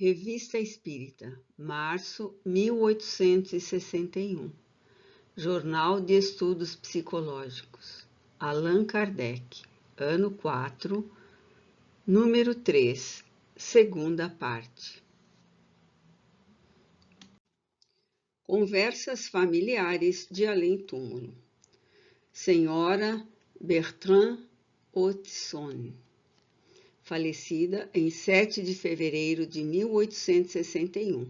Revista Espírita, março 1861. Jornal de Estudos Psicológicos. Allan Kardec, ano 4, número 3, segunda parte. Conversas familiares de além-túmulo. Senhora Bertrand Otson, falecida em 7 de fevereiro de 1861,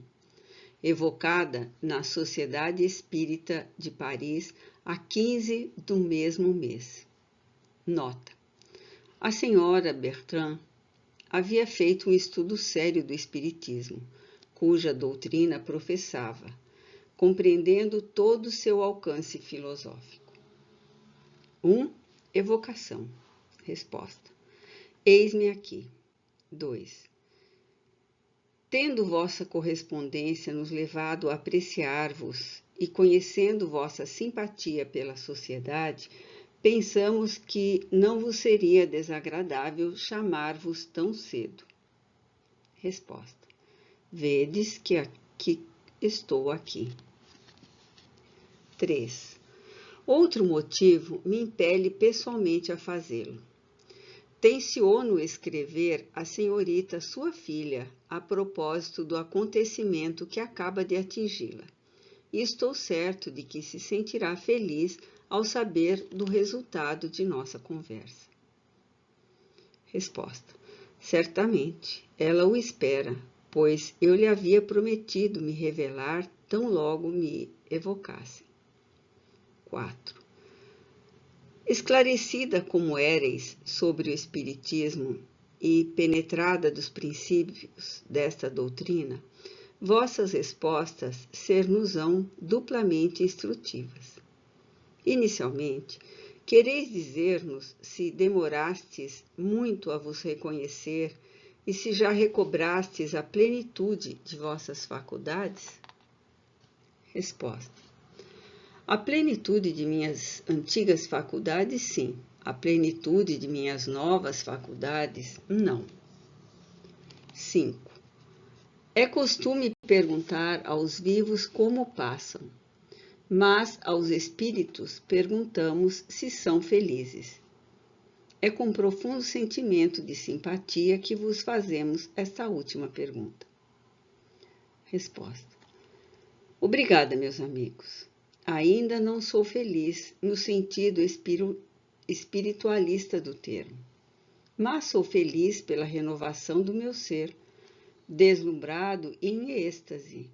evocada na Sociedade Espírita de Paris a 15 do mesmo mês. Nota: a senhora Bertrand havia feito um estudo sério do Espiritismo, cuja doutrina professava, compreendendo todo o seu alcance filosófico. 1. Evocação. Resposta: eis-me aqui. 2. Tendo vossa correspondência nos levado a apreciar-vos e conhecendo vossa simpatia pela sociedade, pensamos que não vos seria desagradável chamar-vos tão cedo. Resposta: vedes que estou aqui. 3. Outro motivo me impele pessoalmente a fazê-lo. Tenciono escrever à senhorita sua filha a propósito do acontecimento que acaba de atingi-la, e estou certo de que se sentirá feliz ao saber do resultado de nossa conversa. Resposta: certamente, ela o espera, pois eu lhe havia prometido me revelar tão logo me evocasse. 4. Esclarecida como éreis sobre o Espiritismo e penetrada dos princípios desta doutrina, vossas respostas ser-nos-ão duplamente instrutivas. Inicialmente, quereis dizer-nos se demorastes muito a vos reconhecer e se já recobrastes a plenitude de vossas faculdades? Resposta: a plenitude de minhas antigas faculdades, sim. A plenitude de minhas novas faculdades, não. 5. É costume perguntar aos vivos como passam, mas aos espíritos perguntamos se são felizes. É com profundo sentimento de simpatia que vos fazemos esta última pergunta. Resposta: obrigada, meus amigos. Ainda não sou feliz no sentido espiritualista do termo, mas sou feliz pela renovação do meu ser, deslumbrado e em êxtase,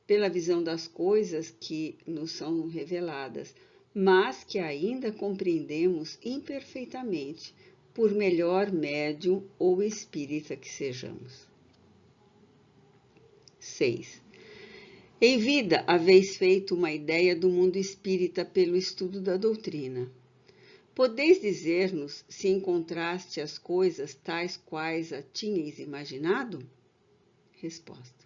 pela visão das coisas que nos são reveladas, mas que ainda compreendemos imperfeitamente, por melhor médium ou espírita que sejamos. 6. Em vida, haveis feito uma ideia do mundo espírita pelo estudo da doutrina. Podeis dizer-nos se encontraste as coisas tais quais a tinhais imaginado? Resposta: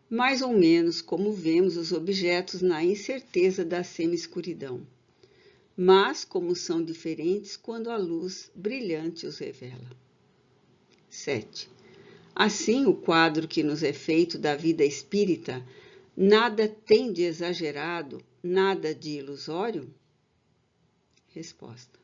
mais ou menos como vemos os objetos na incerteza da semi-escuridão, mas como são diferentes quando a luz brilhante os revela. 7. Assim, o quadro que nos é feito da vida espírita nada tem de exagerado, nada de ilusório? Resposta: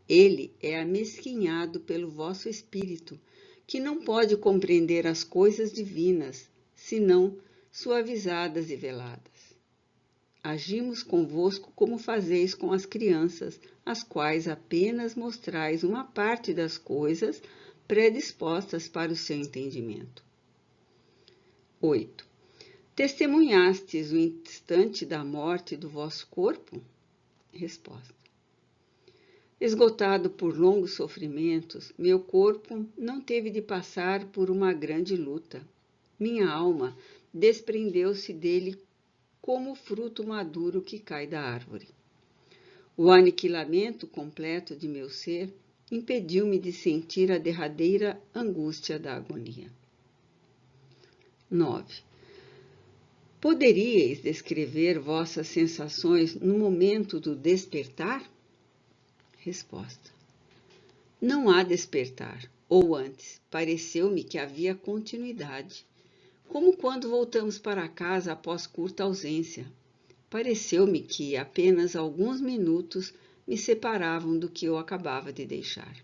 ele é amesquinhado pelo vosso espírito, que não pode compreender as coisas divinas, senão suavizadas e veladas. Agimos convosco como fazeis com as crianças, às quais apenas mostrais uma parte das coisas predispostas para o seu entendimento. 8. Testemunhastes o instante da morte do vosso corpo? Resposta: esgotado por longos sofrimentos, meu corpo não teve de passar por uma grande luta. Minha alma desprendeu-se dele como o fruto maduro que cai da árvore. O aniquilamento completo de meu ser impediu-me de sentir a derradeira angústia da agonia. 9. Poderíeis descrever vossas sensações no momento do despertar? Resposta: não há despertar. Ou antes, pareceu-me que havia continuidade, como quando voltamos para casa após curta ausência. Pareceu-me que apenas alguns minutos me separavam do que eu acabava de deixar.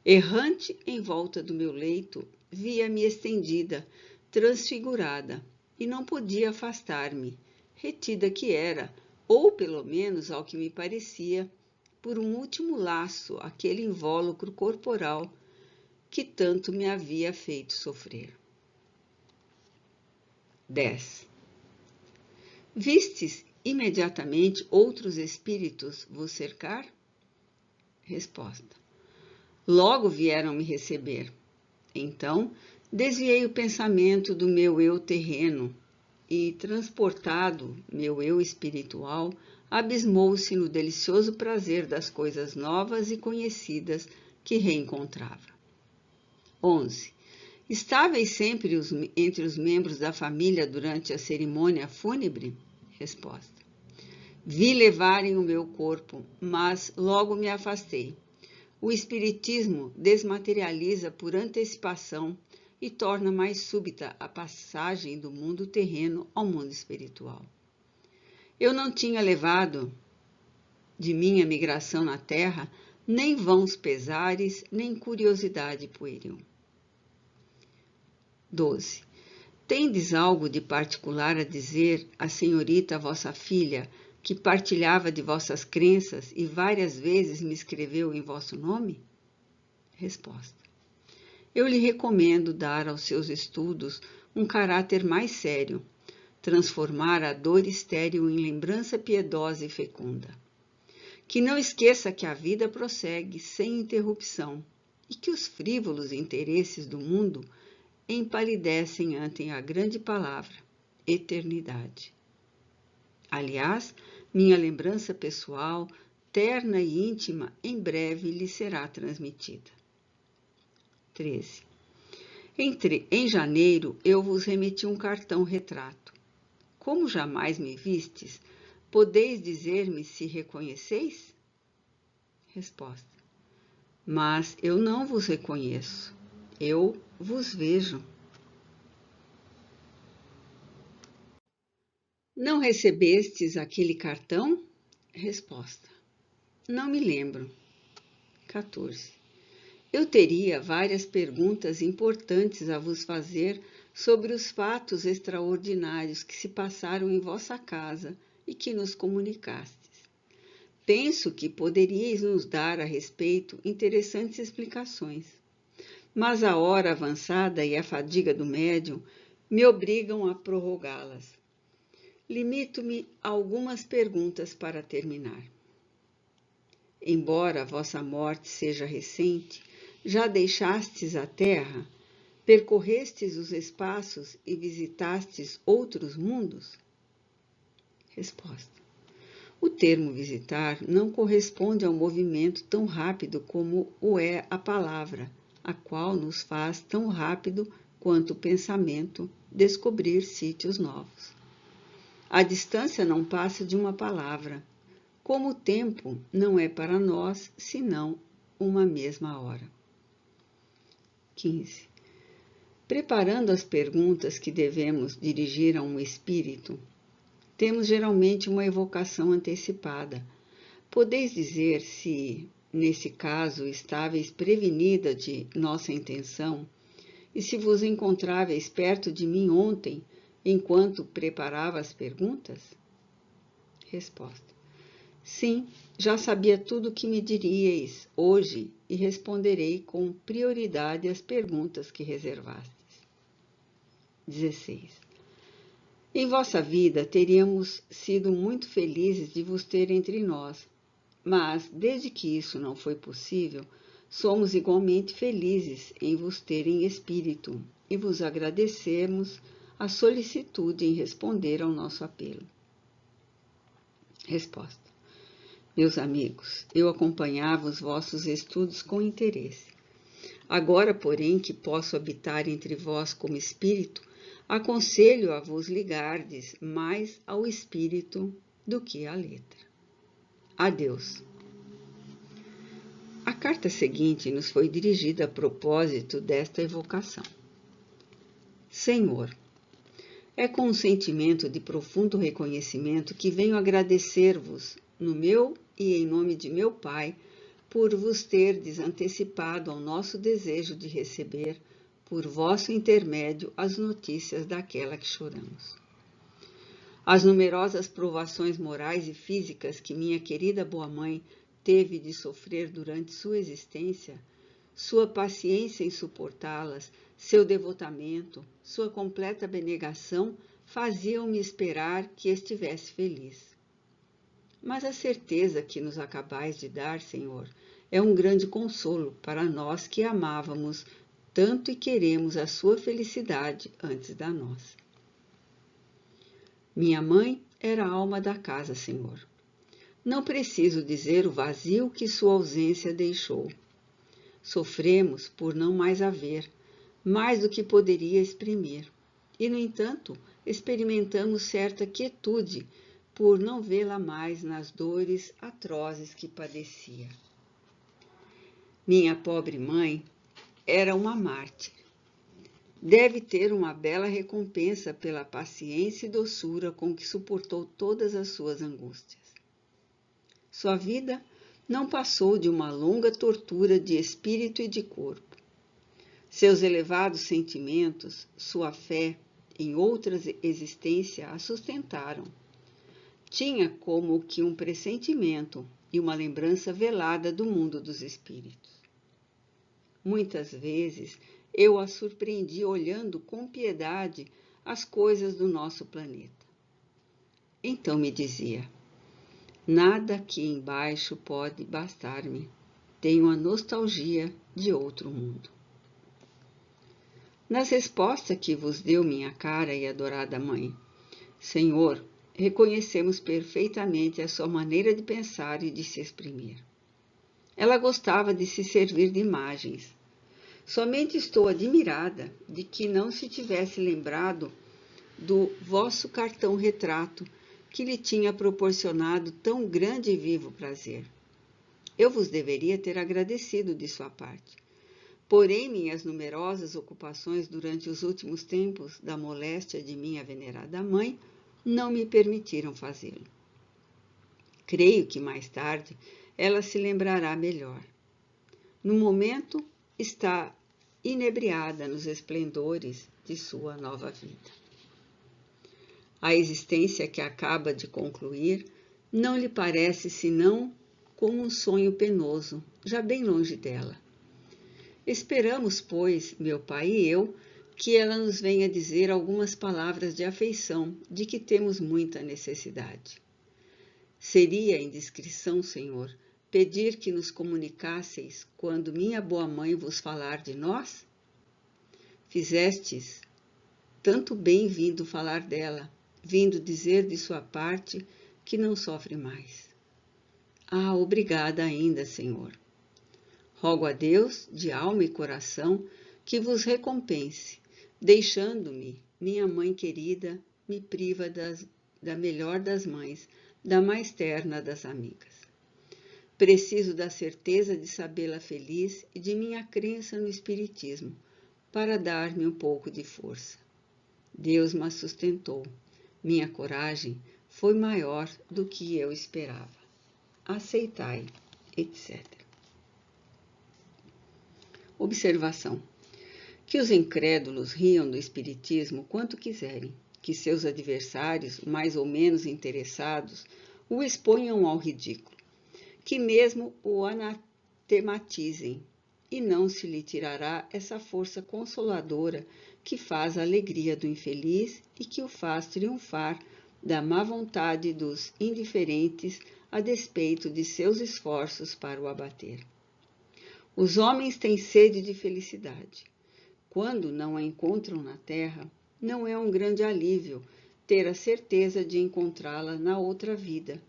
Errante em volta do meu leito, via-me estendida, transfigurada, e não podia afastar-me, retida que era, ou pelo menos ao que me parecia, por um último laço, aquele invólucro corporal que tanto me havia feito sofrer. 10. Vistes imediatamente outros espíritos vos cercar? Resposta. Logo vieram me receber. Então, desviei o pensamento do meu eu terreno e, transportado meu eu espiritual, abismou-se no delicioso prazer das coisas novas e conhecidas que reencontrava. 11. Estáveis sempre entre os membros da família durante a cerimônia fúnebre? Resposta. Vi levarem o meu corpo, mas logo me afastei. O espiritismo desmaterializa por antecipação e torna mais súbita a passagem do mundo terreno ao mundo espiritual. Eu não tinha levado de minha migração na Terra nem vãos pesares, nem curiosidade pueril. 12. Tendes algo de particular a dizer à senhorita vossa filha, que partilhava de vossas crenças e várias vezes me escreveu em vosso nome? Resposta. Eu lhe recomendo dar aos seus estudos um caráter mais sério, transformar a dor estéril em lembrança piedosa e fecunda. Que não esqueça que a vida prossegue sem interrupção e que os frívolos interesses do mundo empalidecem ante a grande palavra, eternidade. Aliás, minha lembrança pessoal, terna e íntima, em breve lhe será transmitida. 13. Em janeiro, eu vos remeti um cartão-retrato. Como jamais me vistes, podeis dizer-me se reconheceis? Resposta. Mas eu não vos reconheço. Eu vos vejo. Não recebestes aquele cartão? Resposta. Não me lembro. 14. Eu teria várias perguntas importantes a vos fazer sobre os fatos extraordinários que se passaram em vossa casa e que nos comunicastes. Penso que poderíeis nos dar a respeito interessantes explicações. Mas a hora avançada e a fadiga do médium me obrigam a prorrogá-las. Limito-me a algumas perguntas para terminar. Embora a vossa morte seja recente, já deixastes a terra, percorrestes os espaços e visitastes outros mundos? Resposta. O termo visitar não corresponde ao movimento tão rápido como o é a palavra, a qual nos faz tão rápido quanto o pensamento descobrir sítios novos. A distância não passa de uma palavra, como o tempo não é para nós senão uma mesma hora. 15. Preparando as perguntas que devemos dirigir a um espírito, temos geralmente uma evocação antecipada. Podeis dizer se, nesse caso, estáveis prevenida de nossa intenção e se vos encontráveis perto de mim ontem, enquanto preparava as perguntas? Resposta. Sim, já sabia tudo o que me diríeis hoje e responderei com prioridade as perguntas que reservastes. 16. Em vossa vida teríamos sido muito felizes de vos ter entre nós, mas, desde que isso não foi possível, somos igualmente felizes em vos ter em espírito e vos agradecemos a solicitude em responder ao nosso apelo. Resposta. Meus amigos, eu acompanhava os vossos estudos com interesse. Agora, porém, que posso habitar entre vós como espírito, aconselho a vos ligardes mais ao espírito do que à letra. Adeus. carta seguinte nos foi dirigida a propósito desta evocação. Senhor, é com um sentimento de profundo reconhecimento que venho agradecer-vos, no meu e em nome de meu Pai, por vos terdes antecipado ao nosso desejo de receber, por vosso intermédio, as notícias daquela que choramos. As numerosas provações morais e físicas que minha querida boa mãe teve de sofrer durante sua existência, sua paciência em suportá-las, seu devotamento, sua completa abnegação faziam-me esperar que estivesse feliz. Mas a certeza que nos acabais de dar, Senhor, é um grande consolo para nós que amávamos tanto e queremos a sua felicidade antes da nossa. Minha mãe era a alma da casa, Senhor. Não preciso dizer o vazio que sua ausência deixou. Sofremos por não mais haver, mais do que poderia exprimir. E, no entanto, experimentamos certa quietude por não vê-la mais nas dores atrozes que padecia. Minha pobre mãe era uma mártir. Deve ter uma bela recompensa pela paciência e doçura com que suportou todas as suas angústias. Sua vida não passou de uma longa tortura de espírito e de corpo. Seus elevados sentimentos, sua fé em outra existência a sustentaram. Tinha como que um pressentimento e uma lembrança velada do mundo dos espíritos. Muitas vezes eu a surpreendi olhando com piedade as coisas do nosso planeta. Então me dizia: nada aqui embaixo pode bastar-me. Tenho a nostalgia de outro mundo. Nas respostas que vos deu minha cara e adorada mãe, Senhor, reconhecemos perfeitamente a sua maneira de pensar e de se exprimir. Ela gostava de se servir de imagens. Somente estou admirada de que não se tivesse lembrado do vosso cartão-retrato, que lhe tinha proporcionado tão grande e vivo prazer. Eu vos deveria ter agradecido de sua parte. Porém, minhas numerosas ocupações durante os últimos tempos da moléstia de minha venerada mãe não me permitiram fazê-lo. Creio que mais tarde ela se lembrará melhor. No momento, está inebriada nos esplendores de sua nova vida. A existência que acaba de concluir não lhe parece senão como um sonho penoso, já bem longe dela. Esperamos, pois, meu pai e eu, que ela nos venha dizer algumas palavras de afeição, de que temos muita necessidade. Seria indiscrição, Senhor, pedir que nos comunicasseis quando minha boa mãe vos falar de nós? Fizestes tanto bem vindo falar dela, vindo dizer de sua parte que não sofre mais. Ah, obrigada ainda, Senhor. Rogo a Deus, de alma e coração, que vos recompense, deixando-me, minha mãe querida, me priva da melhor das mães, da mais terna das amigas. Preciso da certeza de sabê-la feliz e de minha crença no Espiritismo, para dar-me um pouco de força. Deus me sustentou. Minha coragem foi maior do que eu esperava. Aceitai, etc. Observação. Que os incrédulos riam do Espiritismo quanto quiserem, que seus adversários, mais ou menos interessados, o exponham ao ridículo, que mesmo o anatematizem, e não se lhe tirará essa força consoladora que faz a alegria do infeliz e que o faz triunfar da má vontade dos indiferentes a despeito de seus esforços para o abater. Os homens têm sede de felicidade. Quando não a encontram na terra, não é um grande alívio ter a certeza de encontrá-la na outra vida.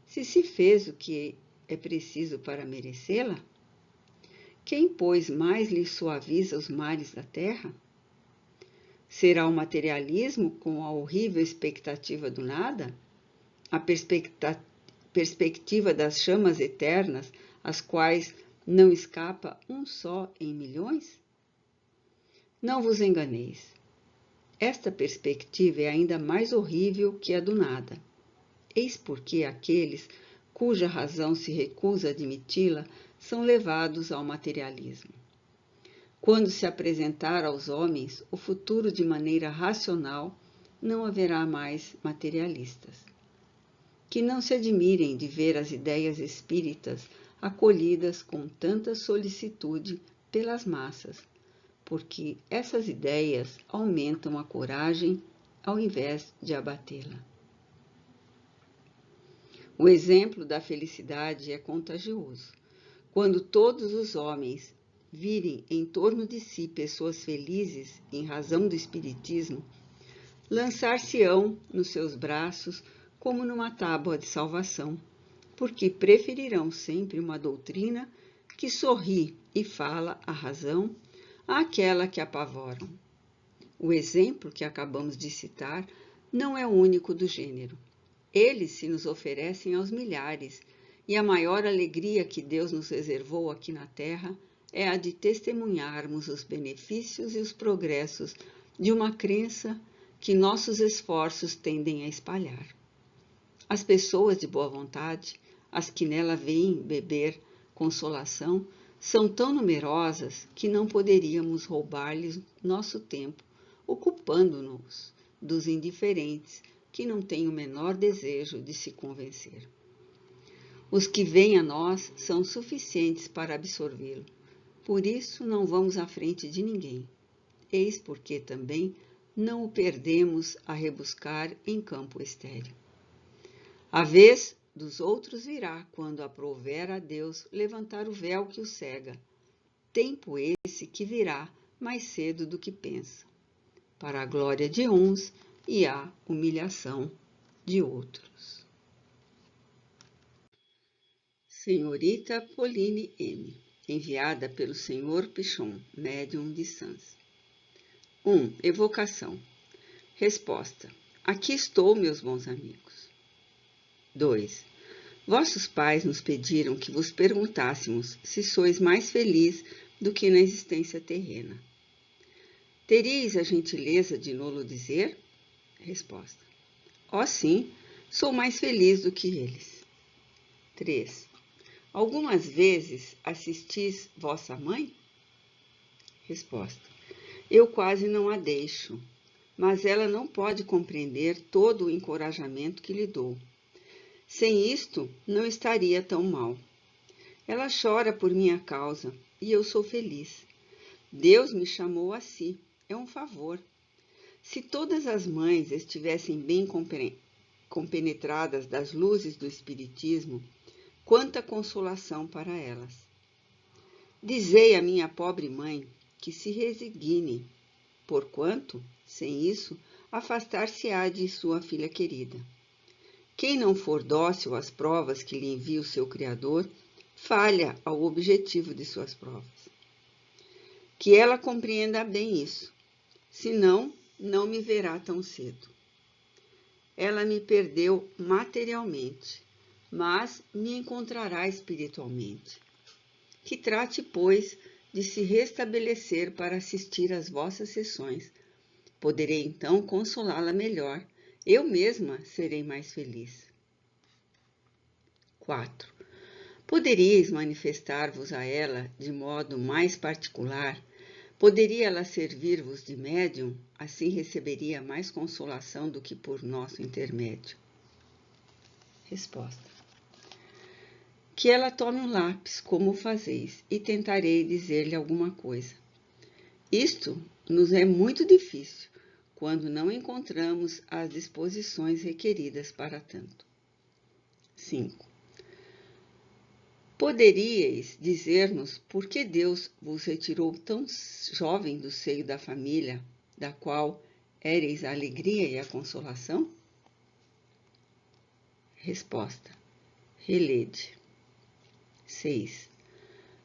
Se fez o que é preciso para merecê-la? Quem, pois, mais lhe suaviza os males da terra? Será o materialismo com a horrível expectativa do nada? A perspectiva das chamas eternas, as quais Não escapa um só em milhões? Não vos enganeis. Esta perspectiva é ainda mais horrível que a do nada. Eis porque aqueles cuja razão se recusa a admiti-la são levados ao materialismo. Quando se apresentar aos homens o futuro de maneira racional, não haverá mais materialistas. Que não se admirem de ver as ideias espíritas acolhidas com tanta solicitude pelas massas, porque essas ideias aumentam a coragem ao invés de abatê-la. O exemplo da felicidade é contagioso. Quando todos os homens virem em torno de si pessoas felizes em razão do espiritismo, lançar-se-ão nos seus braços como numa tábua de salvação, porque preferirão sempre uma doutrina que sorri e fala a razão àquela que apavoram. O exemplo que acabamos de citar não é o único do gênero. Eles se nos oferecem aos milhares, e a maior alegria que Deus nos reservou aqui na Terra é a de testemunharmos os benefícios e os progressos de uma crença que nossos esforços tendem a espalhar. As pessoas de boa vontade, as que nela vêm beber consolação, são tão numerosas que não poderíamos roubar-lhes nosso tempo, ocupando-nos dos indiferentes que não têm o menor desejo de se convencer. Os que vêm a nós são suficientes para absorvê-lo. Por isso não vamos à frente de ninguém. Eis porque também não o perdemos a rebuscar em campo estéril. A vez dos outros virá quando aprouver a Deus levantar o véu que o cega. Tempo esse que virá mais cedo do que pensa, para a glória de uns e a humilhação de outros. Senhorita Pauline M., enviada pelo Sr. Pichon, médium de Sans. 1. Evocação. Resposta. Aqui estou, meus bons amigos. 2. Vossos pais nos pediram que vos perguntássemos se sois mais feliz do que na existência terrena. Teríeis a gentileza de nolo dizer? Resposta. Ó sim, sou mais feliz do que eles. 3. Algumas vezes assistis vossa mãe? Resposta. Eu quase não a deixo, mas ela não pode compreender todo o encorajamento que lhe dou. Sem isto, não estaria tão mal. Ela chora por minha causa e eu sou feliz. Deus me chamou a si, é um favor. Se todas as mães estivessem bem compenetradas das luzes do Espiritismo, quanta consolação para elas. Dizei à minha pobre mãe que se resigne, porquanto, sem isso, afastar-se-á de sua filha querida. Quem não for dócil às provas que lhe envia o seu Criador, falha ao objetivo de suas provas. Que ela compreenda bem isso, senão não me verá tão cedo. Ela me perdeu materialmente, mas me encontrará espiritualmente. Que trate, pois, de se restabelecer para assistir às vossas sessões. Poderei então consolá-la melhor. Eu mesma serei mais feliz. 4. Poderíeis manifestar-vos a ela de modo mais particular? Poderia ela servir-vos de médium? Assim receberia mais consolação do que por nosso intermédio. Resposta. Que ela tome um lápis, como fazeis, e tentarei dizer-lhe alguma coisa. Isto nos é muito difícil, quando não encontramos as disposições requeridas para tanto. 5. Poderíeis dizer-nos por que Deus vos retirou tão jovem do seio da família, da qual éreis a alegria e a consolação? Resposta. Relede. 6.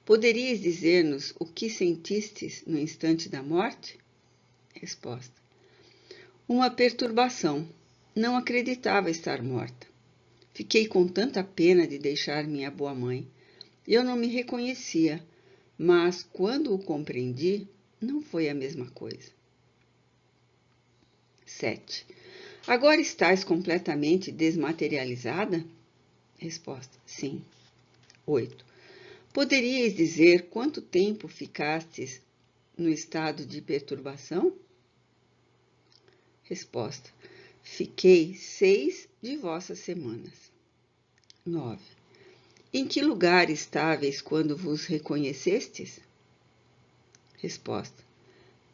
Poderíeis dizer-nos o que sentistes no instante da morte? Resposta. Uma perturbação. Não acreditava estar morta. Fiquei com tanta pena de deixar minha boa mãe. Eu não me reconhecia, mas quando o compreendi, não foi a mesma coisa. 7. Agora estás completamente desmaterializada? Resposta: sim. 8. Poderias dizer quanto tempo ficastes no estado de perturbação? Resposta: fiquei 6 de vossas semanas. 9. Em que lugar estáveis quando vos reconhecestes? Resposta: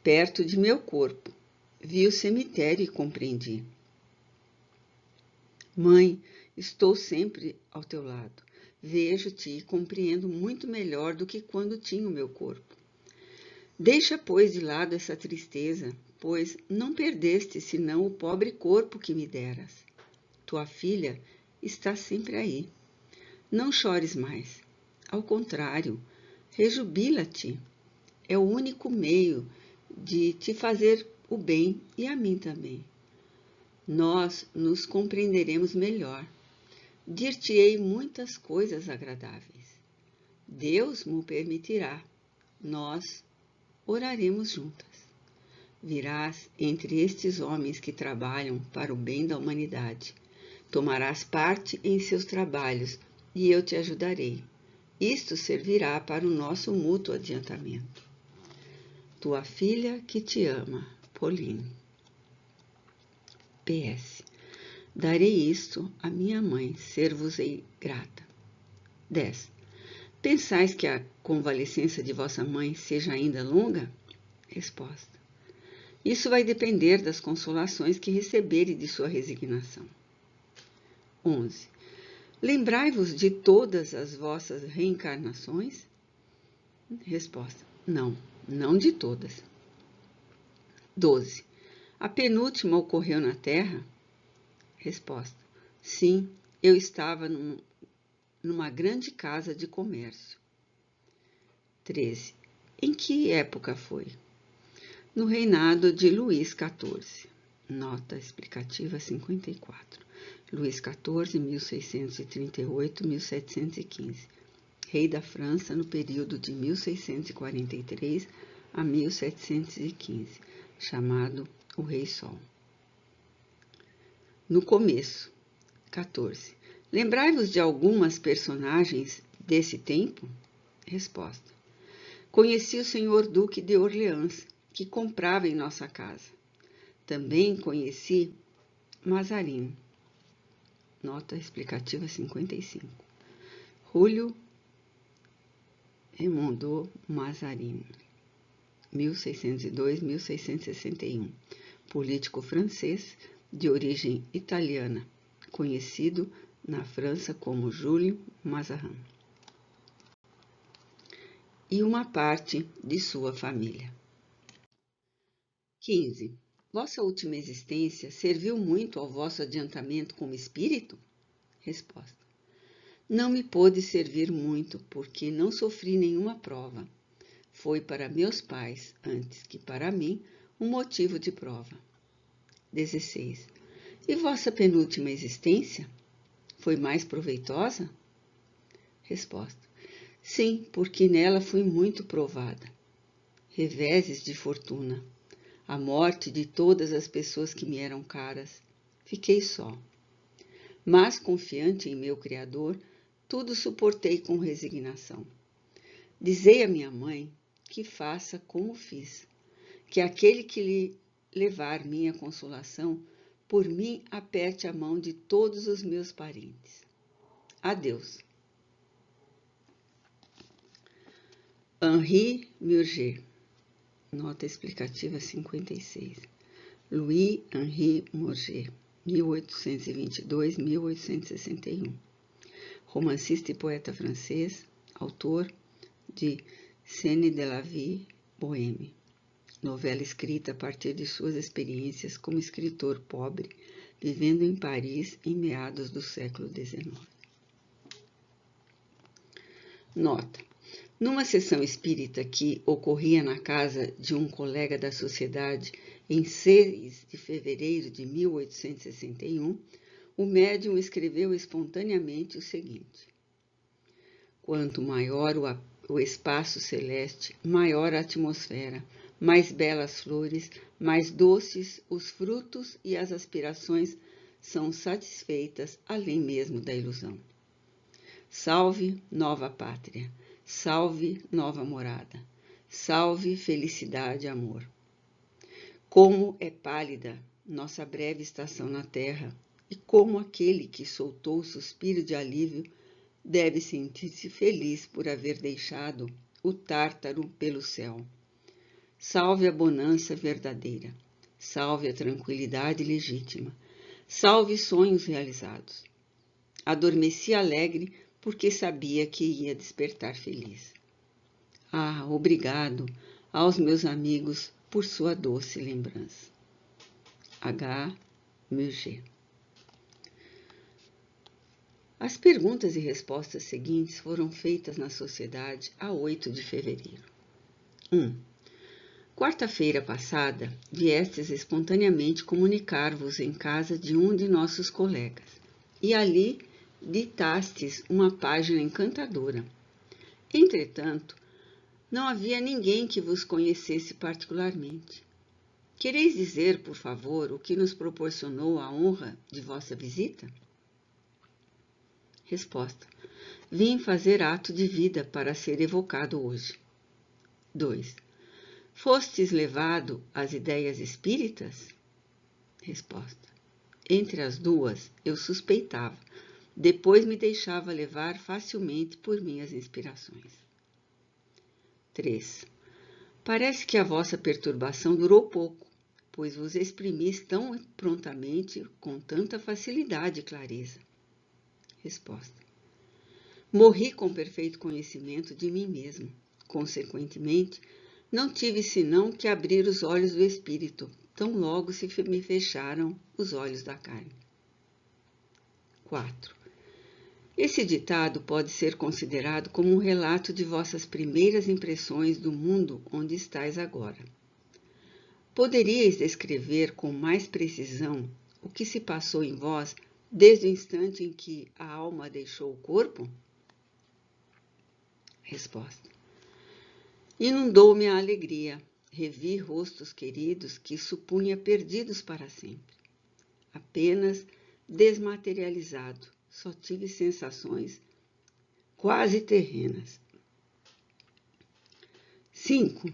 perto de meu corpo. Vi o cemitério e compreendi. Mãe, estou sempre ao teu lado. Vejo-te e compreendo muito melhor do que quando tinha o meu corpo. Deixa, pois, de lado essa tristeza, pois não perdeste senão o pobre corpo que me deras. Tua filha está sempre aí. Não chores mais. Ao contrário, rejubila-te. É o único meio de te fazer o bem e a mim também. Nós nos compreenderemos melhor. Dir-te-ei muitas coisas agradáveis. Deus me permitirá. Nós oraremos juntas. Virás entre estes homens que trabalham para o bem da humanidade. Tomarás parte em seus trabalhos e eu te ajudarei. Isto servirá para o nosso mútuo adiantamento. Tua filha que te ama, Pauline. PS. Darei isto à minha mãe, ser-vos-ei grata. 10. Pensais que a convalescença de vossa mãe seja ainda longa? Resposta: isso vai depender das consolações que receberem de sua resignação. 11. Lembrai-vos de todas as vossas reencarnações? Resposta: não de todas. 12. A penúltima ocorreu na Terra? Resposta: sim, eu estava numa grande casa de comércio. 13. Em que época foi? No reinado de Luís XIV. Nota explicativa 54. Luís XIV, 1638-1715. Rei da França no período de 1643 a 1715, chamado o Rei Sol. No começo. 14. Lembrai-vos de algumas personagens desse tempo? Resposta: conheci o senhor Duque de Orleans, que comprava em nossa casa. Também conheci Mazarin. Nota explicativa 55. Julio Raymond Mazarin, 1602-1661, político francês de origem italiana, conhecido na França como Júlio Mazarin, e uma parte de sua família. 15. Vossa última existência serviu muito ao vosso adiantamento como espírito? Resposta: não me pôde servir muito, porque não sofri nenhuma prova. Foi para meus pais, antes que para mim, um motivo de prova. 16. E vossa penúltima existência? Foi mais proveitosa? Resposta: sim, porque nela fui muito provada. Reveses de fortuna. A morte de todas as pessoas que me eram caras. Fiquei só. Mas, confiante em meu Criador, tudo suportei com resignação. Dizei à minha mãe que faça como fiz, que aquele que lhe levar minha consolação, por mim aperte a mão de todos os meus parentes. Adeus. Henri Murger. Nota explicativa 56. Louis Henri Murger, 1822-1861. Romancista e poeta francês, autor de Scènes de la vie bohème, novela escrita a partir de suas experiências como escritor pobre, vivendo em Paris em meados do século XIX. Nota: numa sessão espírita que ocorria na casa de um colega da sociedade em 6 de fevereiro de 1861, o médium escreveu espontaneamente o seguinte: Quanto maior o espaço celeste, maior a atmosfera, mais belas flores, mais doces os frutos e as aspirações são satisfeitas além mesmo da ilusão. Salve, nova pátria! Salve, nova morada! Salve, felicidade e amor! Como é pálida nossa breve estação na terra, e como aquele que soltou o suspiro de alívio deve sentir-se feliz por haver deixado o Tártaro pelo céu. Salve a bonança verdadeira, salve a tranquilidade legítima, salve sonhos realizados. Adormeci alegre porque sabia que ia despertar feliz. Ah, obrigado aos meus amigos por sua doce lembrança. H. Murger. As perguntas e respostas seguintes foram feitas na sociedade a 8 de fevereiro. 1. Quarta-feira passada, viestes espontaneamente comunicar-vos em casa de um de nossos colegas, e ali ditastes uma página encantadora. Entretanto, não havia ninguém que vos conhecesse particularmente. Quereis dizer, por favor, o que nos proporcionou a honra de vossa visita? Resposta. Vim fazer ato de vida para ser evocado hoje. 2. Fostes levado às ideias espíritas? Resposta. Entre as duas, eu suspeitava. Depois me deixava levar facilmente por minhas inspirações. 3. Parece que a vossa perturbação durou pouco, pois vos exprimis tão prontamente, com tanta facilidade e clareza. Resposta. Morri com perfeito conhecimento de mim mesmo. Consequentemente, não tive senão que abrir os olhos do espírito, tão logo se me fecharam os olhos da carne. 4. Esse ditado pode ser considerado como um relato de vossas primeiras impressões do mundo onde estáis agora. Poderíeis descrever com mais precisão o que se passou em vós desde o instante em que a alma deixou o corpo? Resposta. Inundou-me a alegria. Revi rostos queridos que supunha perdidos para sempre. Apenas desmaterializado, só tive sensações quase terrenas. 5.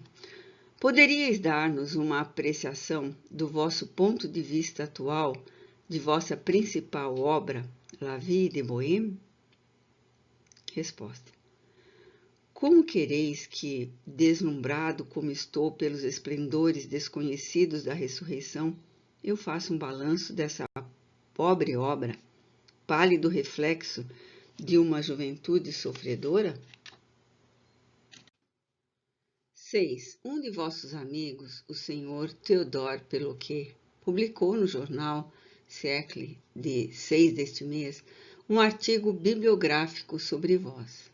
Poderíeis dar-nos uma apreciação do vosso ponto de vista atual de vossa principal obra, La Vie de Bohème? Resposta. Como quereis que, deslumbrado como estou pelos esplendores desconhecidos da ressurreição, eu faça um balanço dessa pobre obra, pálido reflexo de uma juventude sofredora? 6. Um de vossos amigos, o senhor Théodore Perroquet, publicou no jornal Siècle de 6 deste mês um artigo bibliográfico sobre vós.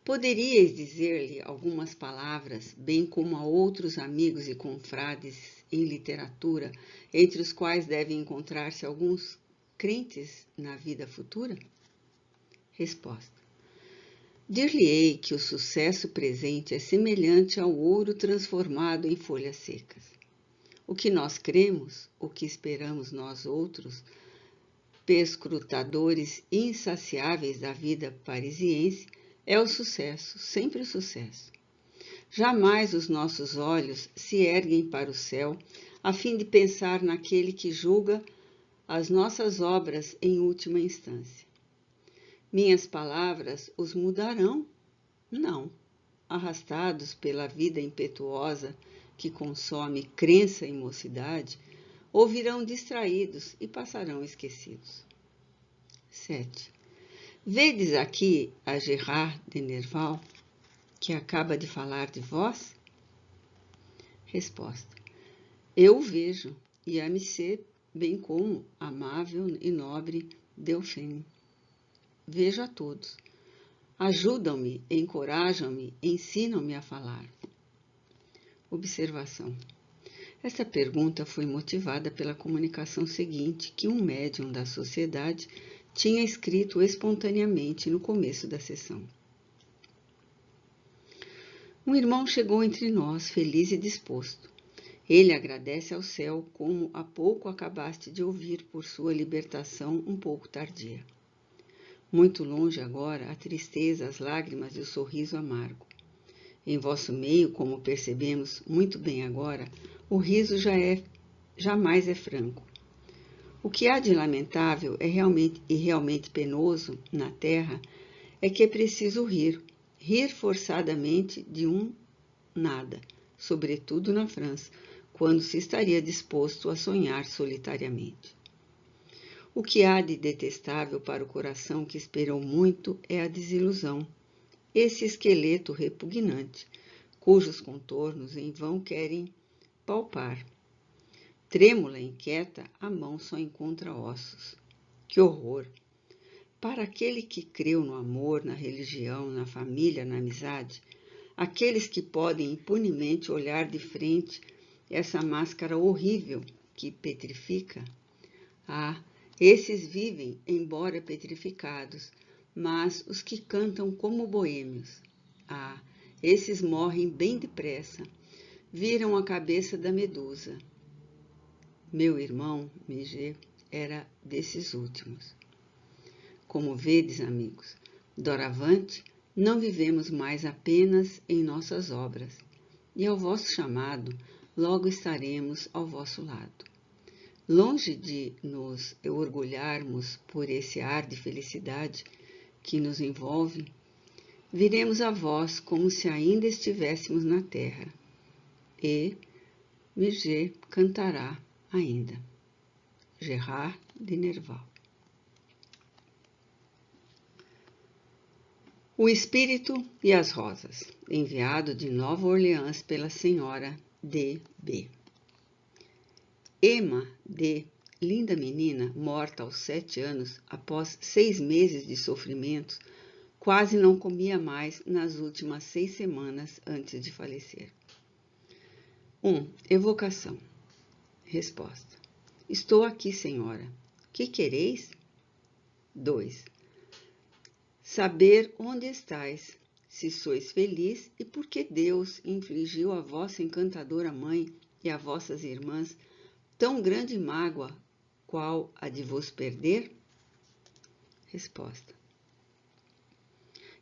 Poderíeis dizer-lhe algumas palavras, bem como a outros amigos e confrades em literatura, entre os quais devem encontrar-se alguns crentes na vida futura? Resposta. Dir-lhe-ei que o sucesso presente é semelhante ao ouro transformado em folhas secas. O que nós cremos, o que esperamos nós outros, perscrutadores insaciáveis da vida parisiense, é o sucesso, sempre o sucesso. Jamais os nossos olhos se erguem para o céu a fim de pensar naquele que julga as nossas obras em última instância. Minhas palavras os mudarão? Não. Arrastados pela vida impetuosa que consome crença e mocidade, ouvirão distraídos e passarão esquecidos. 7. Vedes aqui a Gérard de Nerval, que acaba de falar de vós? Resposta. Eu o vejo, e a Messê, bem como amável e nobre Delphine. Vejo a todos. Ajudam-me, encorajam-me, ensinam-me a falar. Observação. Esta pergunta foi motivada pela comunicação seguinte que um médium da sociedade tinha escrito espontaneamente no começo da sessão. Um irmão chegou entre nós, feliz e disposto. Ele agradece ao céu como há pouco acabaste de ouvir por sua libertação um pouco tardia. Muito longe agora a tristeza, as lágrimas e o sorriso amargo. Em vosso meio, como percebemos muito bem agora, o riso jamais é franco. O que há de lamentável realmente penoso na terra é que é preciso rir forçadamente de um nada, sobretudo na França, quando se estaria disposto a sonhar solitariamente. O que há de detestável para o coração que esperou muito é a desilusão, esse esqueleto repugnante, cujos contornos em vão querem palpar. Trêmula e inquieta, a mão só encontra ossos. Que horror! Para aquele que creu no amor, na religião, na família, na amizade, aqueles que podem impunemente olhar de frente essa máscara horrível que petrifica, esses vivem, embora petrificados, mas os que cantam como boêmios, esses morrem bem depressa, viram a cabeça da medusa. Meu irmão, Migê, era desses últimos. Como vedes, amigos, doravante não vivemos mais apenas em nossas obras, e ao vosso chamado logo estaremos ao vosso lado. Longe de nos orgulharmos por esse ar de felicidade que nos envolve, viremos a vós como se ainda estivéssemos na terra, e Migê cantará ainda. Gerard de Nerval. O Espírito e as Rosas, enviado de Nova Orleans pela senhora D.B. Emma D., linda menina, morta aos 7 anos, após 6 meses de sofrimentos, quase não comia mais nas últimas 6 semanas antes de falecer. 1. Evocação. Resposta. Estou aqui, senhora. Que quereis? 2. Saber onde estais, se sois feliz e por que Deus infligiu à vossa encantadora mãe e a vossas irmãs tão grande mágoa, qual a de vos perder? Resposta.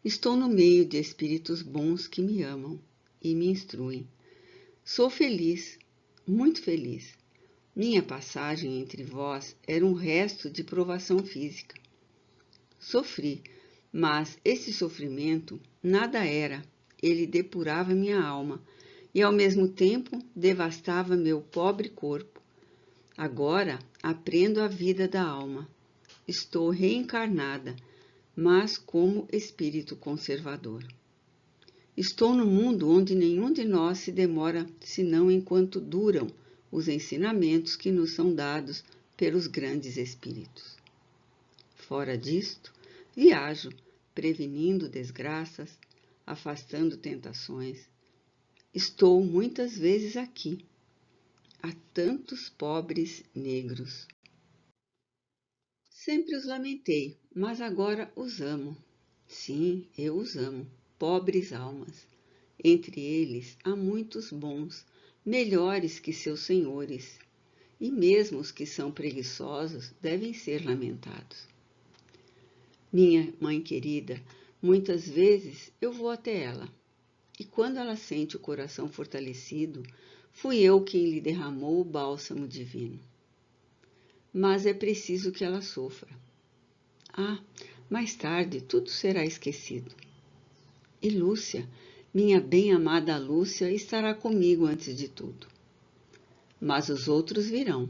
Estou no meio de espíritos bons que me amam e me instruem. Sou feliz, muito feliz. Minha passagem entre vós era um resto de provação física. Sofri, mas esse sofrimento nada era, ele depurava minha alma e ao mesmo tempo devastava meu pobre corpo. Agora aprendo a vida da alma. Estou reencarnada, mas como espírito conservador. Estou no mundo onde nenhum de nós se demora senão enquanto duram os ensinamentos que nos são dados pelos grandes espíritos. Fora disto, viajo, prevenindo desgraças, afastando tentações. Estou muitas vezes aqui. Há tantos pobres negros. Sempre os lamentei, mas agora os amo. Sim, eu os amo, pobres almas. Entre eles há muitos bons, melhores que seus senhores, e mesmo os que são preguiçosos devem ser lamentados. Minha mãe querida, muitas vezes eu vou até ela, e quando ela sente o coração fortalecido, fui eu quem lhe derramou o bálsamo divino. Mas é preciso que ela sofra. Mais tarde tudo será esquecido. E Lúcia, minha bem-amada Lúcia, estará comigo antes de tudo. Mas os outros virão.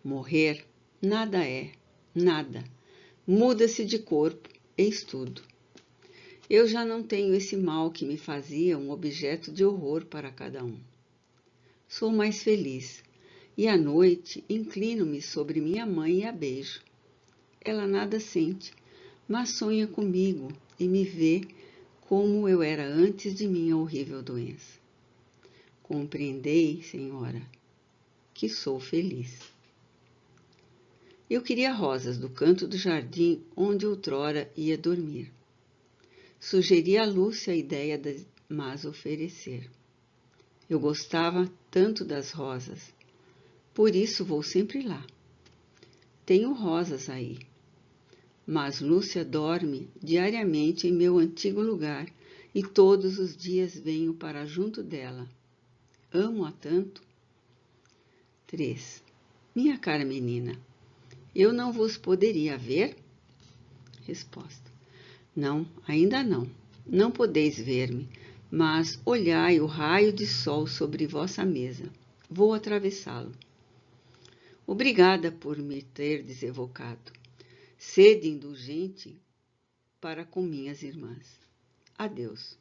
Morrer nada é, nada. Muda-se de corpo, eis tudo. Eu já não tenho esse mal que me fazia um objeto de horror para cada um. Sou mais feliz, e à noite inclino-me sobre minha mãe e a beijo. Ela nada sente, mas sonha comigo e me vê como eu era antes de minha horrível doença. Compreendei, senhora, que sou feliz. Eu queria rosas do canto do jardim onde outrora ia dormir. Sugeri a Lúcia a ideia de mas oferecer. Eu gostava tanto das rosas, por isso vou sempre lá. Tenho rosas aí, mas Lúcia dorme diariamente em meu antigo lugar e todos os dias venho para junto dela. Amo-a tanto. 3. Minha cara menina, eu não vos poderia ver? Resposta. Não, ainda não. Não podeis ver-me, mas olhai o raio de sol sobre vossa mesa. Vou atravessá-lo. Obrigada por me terdes evocado. Sede indulgente para com minhas irmãs. Adeus.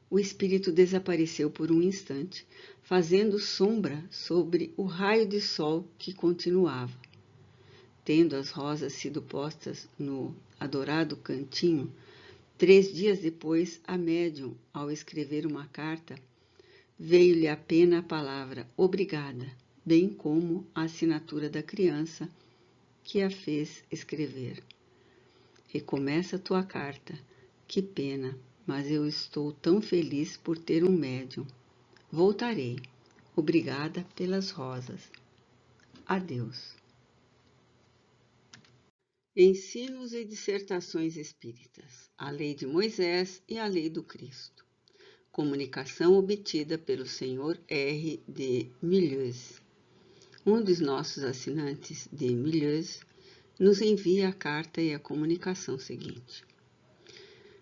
O espírito desapareceu por um instante, fazendo sombra sobre o raio de sol que continuava. Tendo as rosas sido postas no adorado cantinho, 3 dias depois, a médium, ao escrever uma carta, veio-lhe a pena a palavra obrigada, bem como a assinatura da criança que a fez escrever. Recomeça tua carta. Que pena, mas eu estou tão feliz por ter um médium. Voltarei. Obrigada pelas rosas. Adeus. Ensinos e dissertações espíritas. A Lei de Moisés e a Lei do Cristo. Comunicação obtida pelo Sr. R. de Milhouse. Um dos nossos assinantes de Milhouse nos envia a carta e a comunicação seguinte.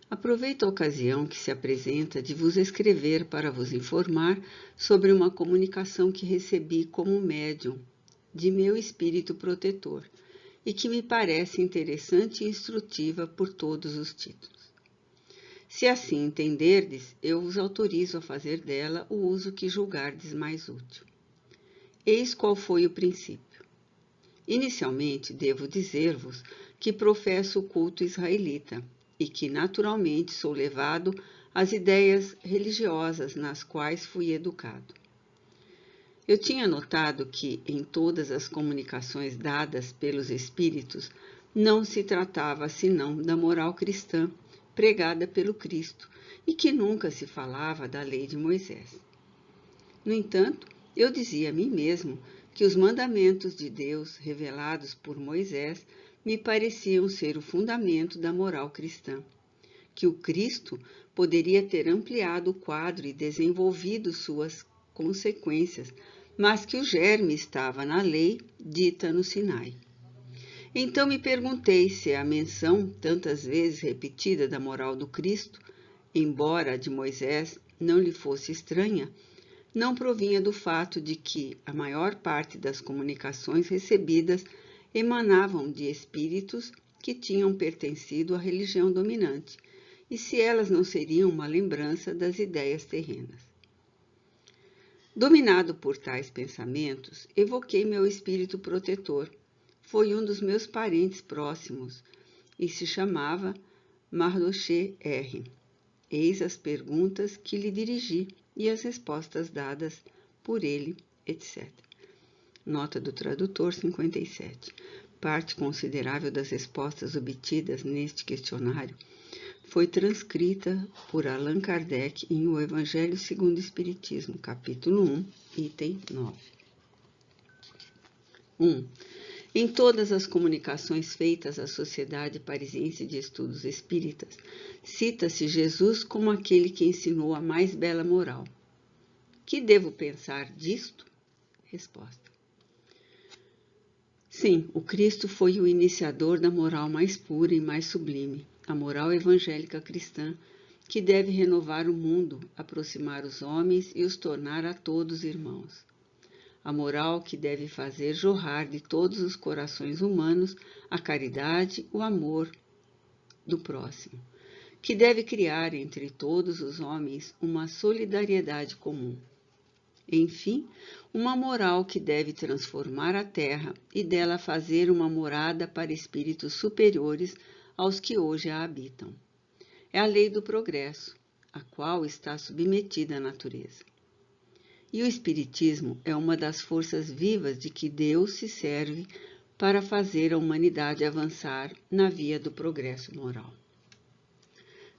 Aproveito a ocasião que se apresenta de vos escrever para vos informar sobre uma comunicação que recebi como médium de meu espírito protetor e que me parece interessante e instrutiva por todos os títulos. Se assim entenderdes, eu vos autorizo a fazer dela o uso que julgardes mais útil. Eis qual foi o princípio. Inicialmente, devo dizer-vos que professo o culto israelita e que, naturalmente, sou levado às ideias religiosas nas quais fui educado. Eu tinha notado que, em todas as comunicações dadas pelos espíritos, não se tratava senão da moral cristã pregada pelo Cristo e que nunca se falava da lei de Moisés. No entanto, eu dizia a mim mesmo que os mandamentos de Deus revelados por Moisés me pareciam ser o fundamento da moral cristã, que o Cristo poderia ter ampliado o quadro e desenvolvido suas consequências, mas que o germe estava na lei dita no Sinai. Então me perguntei se a menção tantas vezes repetida da moral do Cristo, embora a de Moisés não lhe fosse estranha, não provinha do fato de que a maior parte das comunicações recebidas emanavam de espíritos que tinham pertencido à religião dominante, e se elas não seriam uma lembrança das ideias terrenas. Dominado por tais pensamentos, evoquei meu espírito protetor. Foi um dos meus parentes próximos e se chamava Mardochê R. Eis as perguntas que lhe dirigi e as respostas dadas por ele, etc. Nota do tradutor 57. Parte considerável das respostas obtidas neste questionário foi transcrita por Allan Kardec em O Evangelho segundo o Espiritismo, capítulo 1, item 9. 1. Em todas as comunicações feitas à Sociedade Parisiense de Estudos Espíritas, cita-se Jesus como aquele que ensinou a mais bela moral. Que devo pensar disto? Resposta. Sim, o Cristo foi o iniciador da moral mais pura e mais sublime, a moral evangélica cristã, que deve renovar o mundo, aproximar os homens e os tornar a todos irmãos. A moral que deve fazer jorrar de todos os corações humanos a caridade, o amor do próximo, que deve criar entre todos os homens uma solidariedade comum. Enfim, uma moral que deve transformar a terra e dela fazer uma morada para espíritos superiores aos que hoje a habitam. É a lei do progresso, a qual está submetida à natureza. E o Espiritismo é uma das forças vivas de que Deus se serve para fazer a humanidade avançar na via do progresso moral.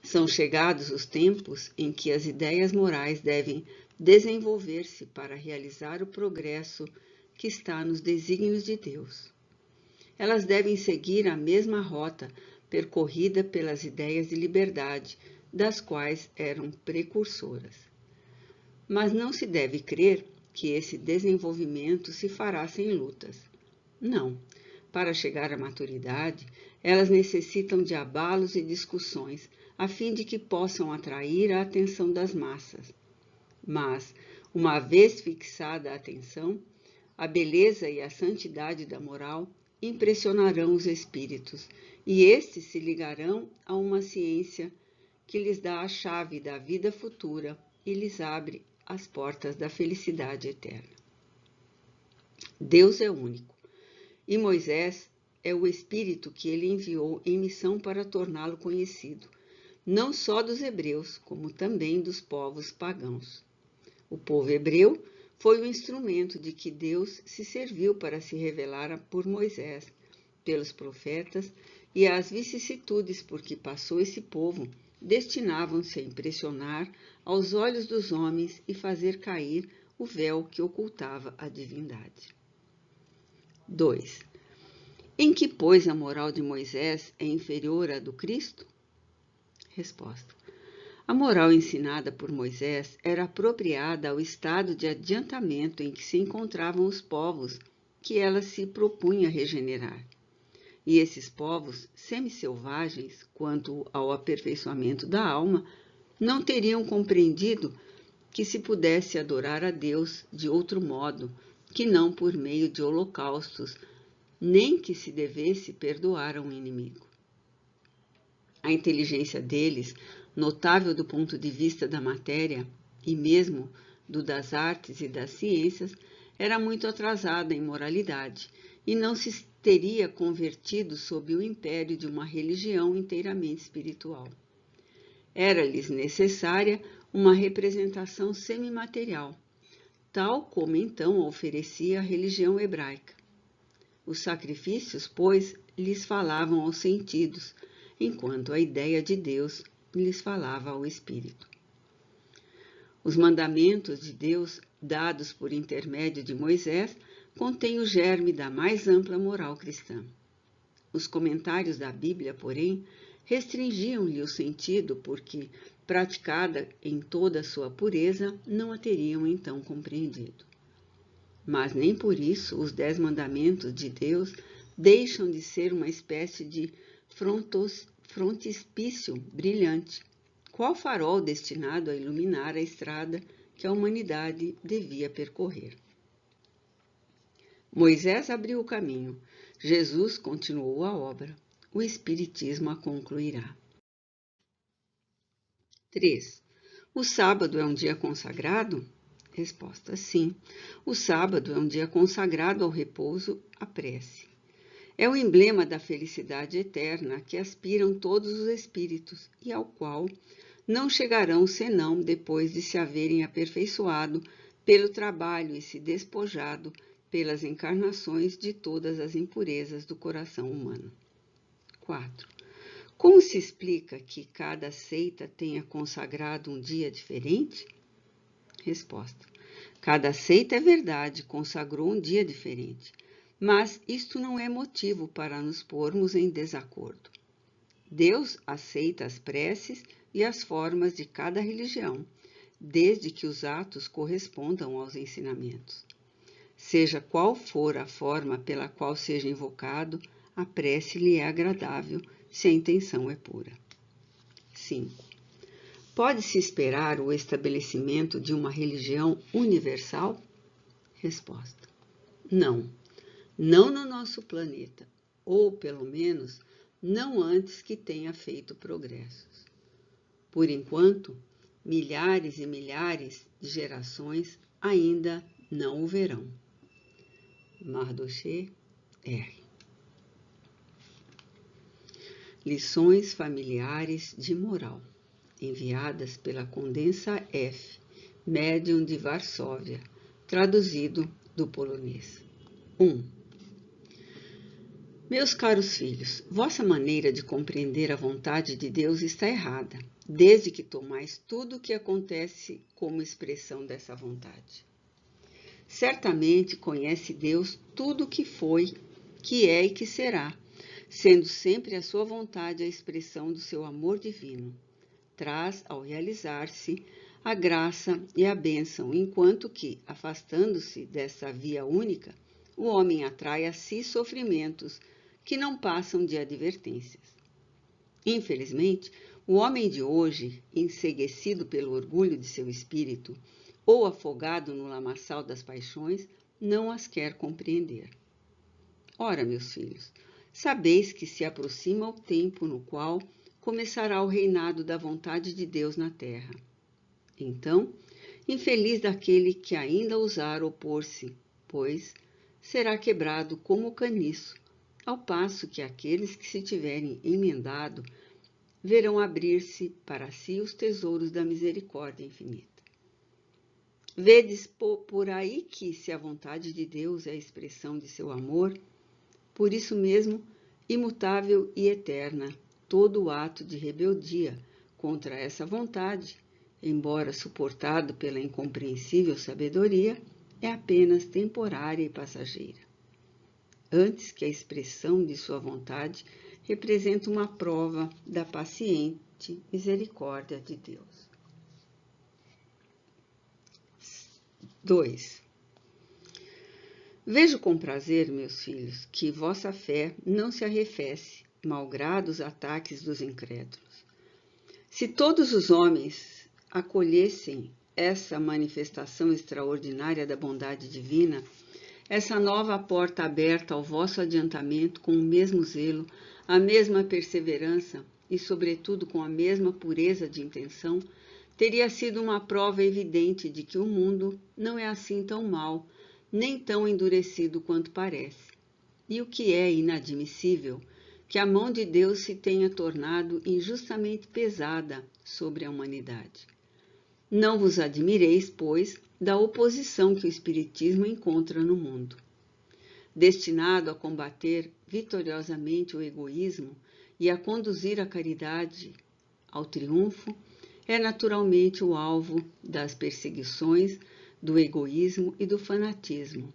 São chegados os tempos em que as ideias morais devem desenvolver-se para realizar o progresso que está nos desígnios de Deus. Elas devem seguir a mesma rota percorrida pelas ideias de liberdade, das quais eram precursoras. Mas não se deve crer que esse desenvolvimento se fará sem lutas. Não. Para chegar à maturidade, elas necessitam de abalos e discussões, a fim de que possam atrair a atenção das massas. Mas, uma vez fixada a atenção, a beleza e a santidade da moral impressionarão os espíritos, e estes se ligarão a uma ciência que lhes dá a chave da vida futura e lhes abre as portas da felicidade eterna. Deus é único, e Moisés é o Espírito que ele enviou em missão para torná-lo conhecido, não só dos hebreus, como também dos povos pagãos. O povo hebreu foi o instrumento de que Deus se serviu para se revelar por Moisés, pelos profetas, e as vicissitudes por que passou esse povo destinavam-se a impressionar aos olhos dos homens e fazer cair o véu que ocultava a divindade. 2. Em que, pois, a moral de Moisés é inferior à do Cristo? Resposta. A moral ensinada por Moisés era apropriada ao estado de adiantamento em que se encontravam os povos que ela se propunha regenerar. E esses povos, semi-selvagens quanto ao aperfeiçoamento da alma, não teriam compreendido que se pudesse adorar a Deus de outro modo que não por meio de holocaustos, nem que se devesse perdoar a um inimigo. A inteligência deles, notável do ponto de vista da matéria e mesmo do das artes e das ciências, era muito atrasada em moralidade e não se teria convertido sob o império de uma religião inteiramente espiritual. Era-lhes necessária uma representação semimaterial, tal como então oferecia a religião hebraica. Os sacrifícios, pois, lhes falavam aos sentidos, enquanto a ideia de Deus lhes falava ao espírito. Os mandamentos de Deus, dados por intermédio de Moisés, contêm o germe da mais ampla moral cristã. Os comentários da Bíblia, porém, restringiam-lhe o sentido porque, praticada em toda a sua pureza, não a teriam então compreendido. Mas nem por isso os 10 mandamentos de Deus deixam de ser uma espécie de frontispício brilhante, qual farol destinado a iluminar a estrada que a humanidade devia percorrer. Moisés abriu o caminho, Jesus continuou a obra, o Espiritismo a concluirá. 3. O sábado é um dia consagrado? Resposta: sim. O sábado é um dia consagrado ao repouso, à prece. É o emblema da felicidade eterna a que aspiram todos os espíritos e ao qual não chegarão senão depois de se haverem aperfeiçoado pelo trabalho e se despojado pelas encarnações de todas as impurezas do coração humano. 4. Como se explica que cada seita tenha consagrado um dia diferente? Resposta. Cada seita, é verdade, consagrou um dia diferente, mas isto não é motivo para nos pormos em desacordo. Deus aceita as preces e as formas de cada religião, desde que os atos correspondam aos ensinamentos. Seja qual for a forma pela qual seja invocado, a prece lhe é agradável, se a intenção é pura. 5. Pode-se esperar o estabelecimento de uma religião universal? Resposta: não. Não no nosso planeta, ou, pelo menos, não antes que tenha feito progressos. Por enquanto, milhares e milhares de gerações ainda não o verão. Mardochée R. Lições familiares de moral, enviadas pela Condensa F, médium de Varsóvia, traduzido do polonês. 1. Meus caros filhos, vossa maneira de compreender a vontade de Deus está errada, desde que tomais tudo o que acontece como expressão dessa vontade. Certamente conhece Deus tudo o que foi, que é e que será, sendo sempre a sua vontade a expressão do seu amor divino. Traz, ao realizar-se, a graça e a bênção, enquanto que, afastando-se dessa via única, o homem atrai a si sofrimentos que não passam de advertências. Infelizmente, o homem de hoje, enceguecido pelo orgulho de seu espírito ou afogado no lamaçal das paixões, não as quer compreender. Ora, meus filhos, sabeis que se aproxima o tempo no qual começará o reinado da vontade de Deus na terra. Então, infeliz daquele que ainda ousar opor-se, pois será quebrado como o caniço, ao passo que aqueles que se tiverem emendado verão abrir-se para si os tesouros da misericórdia infinita. Vedes por aí que, se a vontade de Deus é a expressão de seu amor, por isso mesmo, imutável e eterna, todo o ato de rebeldia contra essa vontade, embora suportado pela incompreensível sabedoria, é apenas temporária e passageira. Antes que a expressão de sua vontade representa uma prova da paciente misericórdia de Deus. 2. Vejo com prazer, meus filhos, que vossa fé não se arrefece, malgrado os ataques dos incrédulos. Se todos os homens acolhessem essa manifestação extraordinária da bondade divina, essa nova porta aberta ao vosso adiantamento com o mesmo zelo, a mesma perseverança e, sobretudo, com a mesma pureza de intenção, teria sido uma prova evidente de que o mundo não é assim tão mau, nem tão endurecido quanto parece. E o que é inadmissível, que a mão de Deus se tenha tornado injustamente pesada sobre a humanidade. Não vos admireis, pois, da oposição que o Espiritismo encontra no mundo. Destinado a combater vitoriosamente o egoísmo e a conduzir a caridade ao triunfo, é naturalmente o alvo das perseguições, do egoísmo e do fanatismo,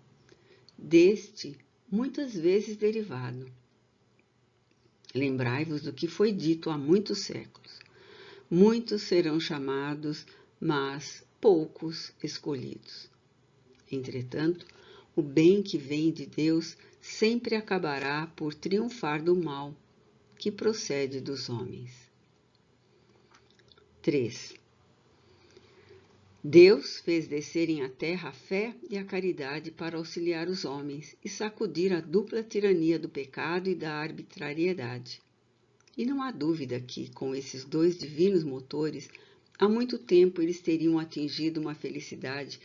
deste muitas vezes derivado. Lembrai-vos do que foi dito há muitos séculos. Muitos serão chamados, mas poucos escolhidos. Entretanto, o bem que vem de Deus sempre acabará por triunfar do mal que procede dos homens. 3. Deus fez descerem à terra a fé e a caridade para auxiliar os homens e sacudir a dupla tirania do pecado e da arbitrariedade. E não há dúvida que, com esses dois divinos motores, há muito tempo eles teriam atingido uma felicidade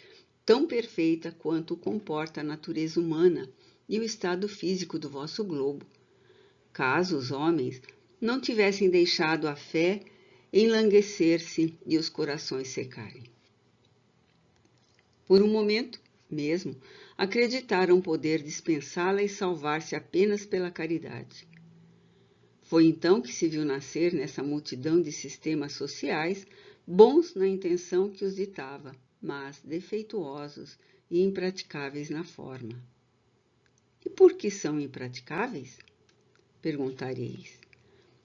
tão perfeita quanto comporta a natureza humana e o estado físico do vosso globo, caso os homens não tivessem deixado a fé enlanguecer-se e os corações secarem. Por um momento, mesmo, acreditaram poder dispensá-la e salvar-se apenas pela caridade. Foi então que se viu nascer nessa multidão de sistemas sociais, bons na intenção que os ditava, mas defeituosos e impraticáveis na forma. E por que são impraticáveis? Perguntareis.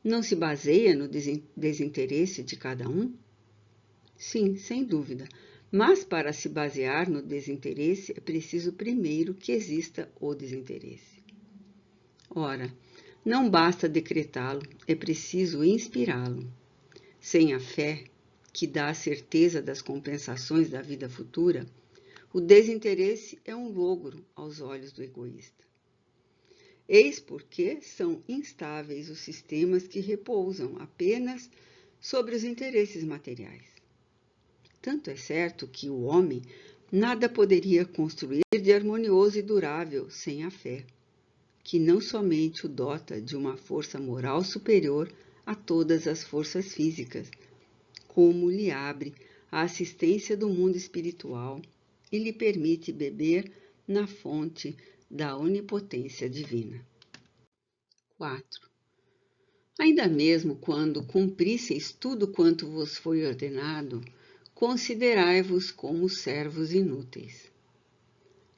Não se baseia no desinteresse de cada um? Sim, sem dúvida. Mas para se basear no desinteresse é preciso primeiro que exista o desinteresse. Ora, não basta decretá-lo, é preciso inspirá-lo. Sem a fé, que dá a certeza das compensações da vida futura, o desinteresse é um logro aos olhos do egoísta. Eis porque são instáveis os sistemas que repousam apenas sobre os interesses materiais. Tanto é certo que o homem nada poderia construir de harmonioso e durável sem a fé, que não somente o dota de uma força moral superior a todas as forças físicas, como lhe abre a assistência do mundo espiritual e lhe permite beber na fonte da onipotência divina. 4. Ainda mesmo quando cumprisseis tudo quanto vos foi ordenado, considerai-vos como servos inúteis.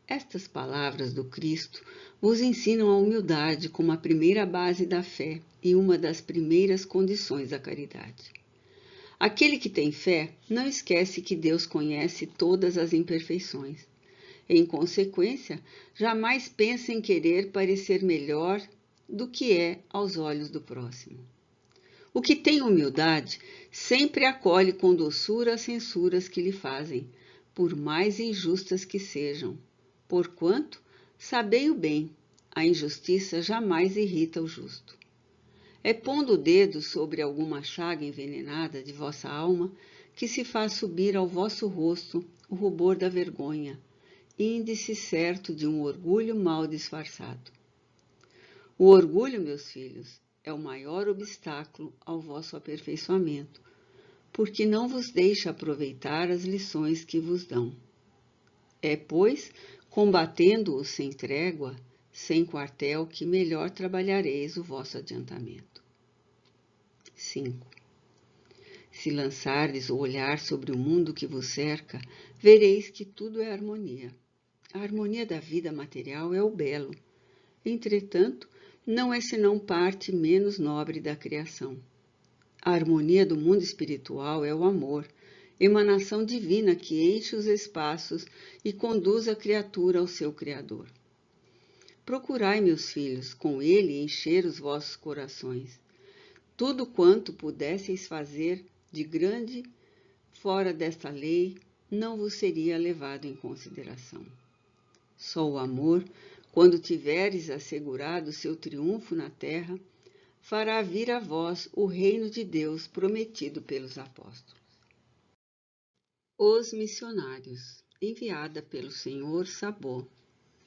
Estas palavras do Cristo vos ensinam a humildade como a primeira base da fé e uma das primeiras condições da caridade. Aquele que tem fé não esquece que Deus conhece todas as imperfeições. Em consequência, jamais pensa em querer parecer melhor do que é aos olhos do próximo. O que tem humildade sempre acolhe com doçura as censuras que lhe fazem, por mais injustas que sejam, porquanto, sabei-o bem, a injustiça jamais irrita o justo. É pondo o dedo sobre alguma chaga envenenada de vossa alma que se faz subir ao vosso rosto o rubor da vergonha, índice certo de um orgulho mal disfarçado. O orgulho, meus filhos, é o maior obstáculo ao vosso aperfeiçoamento, porque não vos deixa aproveitar as lições que vos dão. É, pois, combatendo-o sem trégua, sem quartel, que melhor trabalhareis o vosso adiantamento. 5. Se lançardes o olhar sobre o mundo que vos cerca, vereis que tudo é harmonia. A harmonia da vida material é o belo. Entretanto, não é senão parte menos nobre da criação. A harmonia do mundo espiritual é o amor, emanação divina que enche os espaços e conduz a criatura ao seu Criador. Procurai, meus filhos, com ele encher os vossos corações. Tudo quanto pudesseis fazer de grande fora desta lei não vos seria levado em consideração. Só o amor, quando tiveres assegurado seu triunfo na terra, fará vir a vós o reino de Deus prometido pelos apóstolos. Os missionários, enviada pelo Sr. Sabot,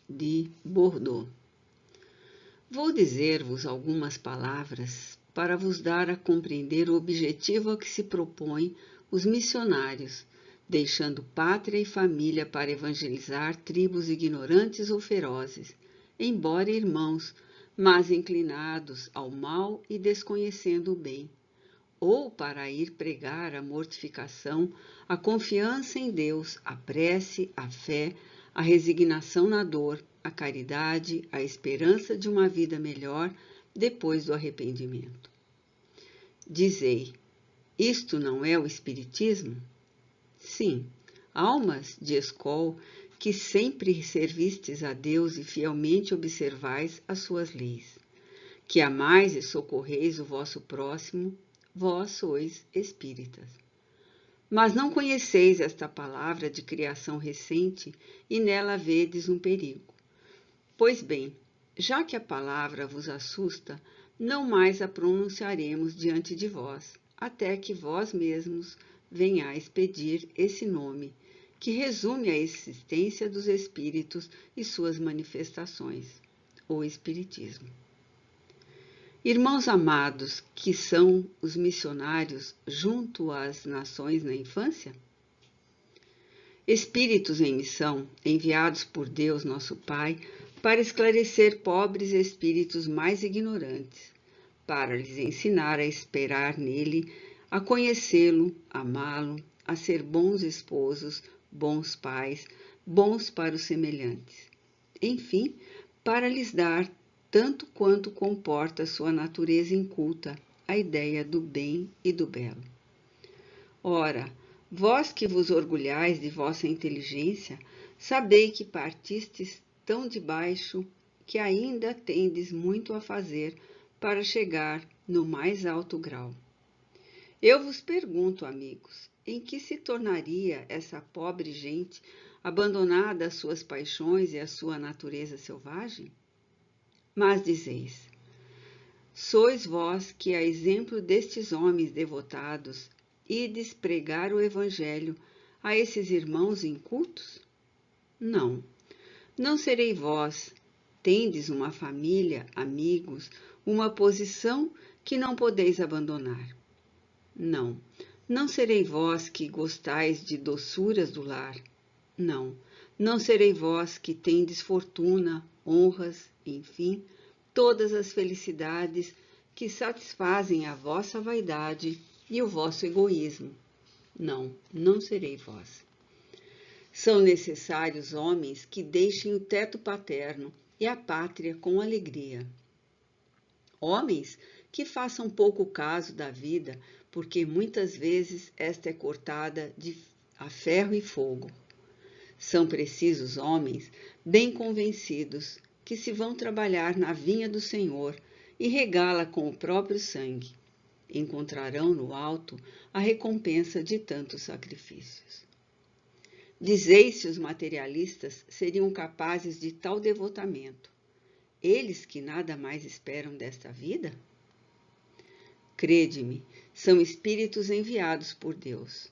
de Bordeaux. Vou dizer-vos algumas palavras para vos dar a compreender o objetivo a que se propõem os missionários, deixando pátria e família para evangelizar tribos ignorantes ou ferozes, embora irmãos, mas inclinados ao mal e desconhecendo o bem, ou para ir pregar a mortificação, a confiança em Deus, a prece, a fé, a resignação na dor, a caridade, a esperança de uma vida melhor depois do arrependimento. Dizei, isto não é o Espiritismo? Sim, almas de escol que sempre servistes a Deus e fielmente observais as suas leis, que amais e socorreis o vosso próximo, vós sois espíritas. Mas não conheceis esta palavra de criação recente e nela vedes um perigo. Pois bem, já que a palavra vos assusta, não mais a pronunciaremos diante de vós, até que vós mesmos venhais pedir esse nome, que resume a existência dos espíritos e suas manifestações, o Espiritismo. Irmãos amados, que são os missionários junto às nações na infância? Espíritos em missão, enviados por Deus, nosso Pai, para esclarecer pobres espíritos mais ignorantes, para lhes ensinar a esperar nele, a conhecê-lo, amá-lo, a ser bons esposos, bons pais, bons para os semelhantes. Enfim, para lhes dar tanto quanto comporta sua natureza inculta, a ideia do bem e do belo. Ora, vós que vos orgulhais de vossa inteligência, sabei que partistes tão de baixo que ainda tendes muito a fazer para chegar no mais alto grau. Eu vos pergunto, amigos, em que se tornaria essa pobre gente abandonada às suas paixões e à sua natureza selvagem? Mas dizeis, sois vós que, a exemplo destes homens devotados, ides pregar o Evangelho a esses irmãos incultos? Não, não serei vós, tendes uma família, amigos, uma posição que não podeis abandonar. Não, Não serei vós que gostais de doçuras do lar. Não, não serei vós que tendes fortuna, honras, enfim, todas as felicidades que satisfazem a vossa vaidade e o vosso egoísmo. Não, não serei vós. São necessários homens que deixem o teto paterno e a pátria com alegria. Homens que façam pouco caso da vida, porque muitas vezes esta é cortada a ferro e fogo. São precisos homens bem convencidos que se vão trabalhar na vinha do Senhor e regá-la com o próprio sangue. Encontrarão no alto a recompensa de tantos sacrifícios. Dizeis se os materialistas seriam capazes de tal devotamento, eles que nada mais esperam desta vida? Crede-me, são espíritos enviados por Deus.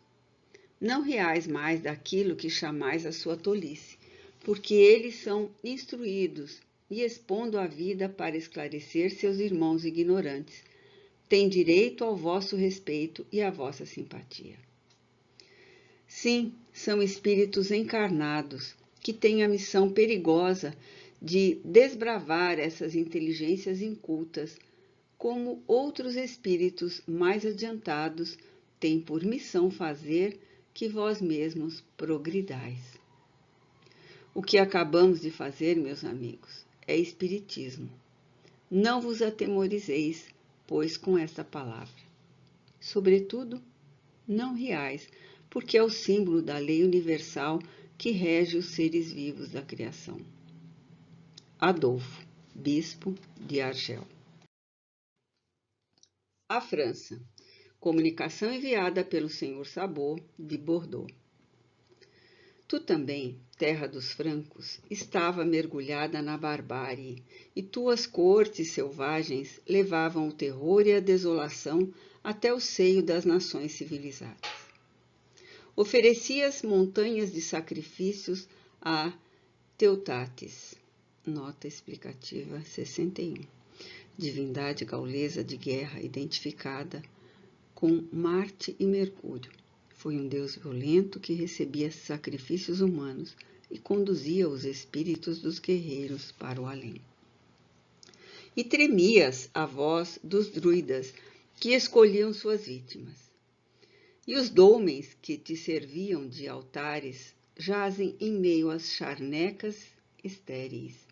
Não reais mais daquilo que chamais a sua tolice, porque eles são instruídos e, expondo a vida para esclarecer seus irmãos ignorantes, têm direito ao vosso respeito e à vossa simpatia. Sim, são espíritos encarnados, que têm a missão perigosa de desbravar essas inteligências incultas, como outros espíritos mais adiantados têm por missão fazer que vós mesmos progridais. O que acabamos de fazer, meus amigos, é espiritismo. Não vos atemorizeis, pois, com esta palavra. Sobretudo, não riais, porque é o símbolo da lei universal que rege os seres vivos da criação. Adolfo, bispo de Argel. A França. Comunicação enviada pelo senhor Sabot de Bordeaux. Tu também, terra dos francos, estava mergulhada na barbárie, e tuas cortes selvagens levavam o terror e a desolação até o seio das nações civilizadas. Oferecias montanhas de sacrifícios a Teutates. Nota explicativa 61. Divindade gaulesa de guerra identificada com Marte e Mercúrio. Foi um deus violento que recebia sacrifícios humanos e conduzia os espíritos dos guerreiros para o além. E tremias a voz dos druidas que escolhiam suas vítimas. E os doumens que te serviam de altares jazem em meio às charnecas estéreis.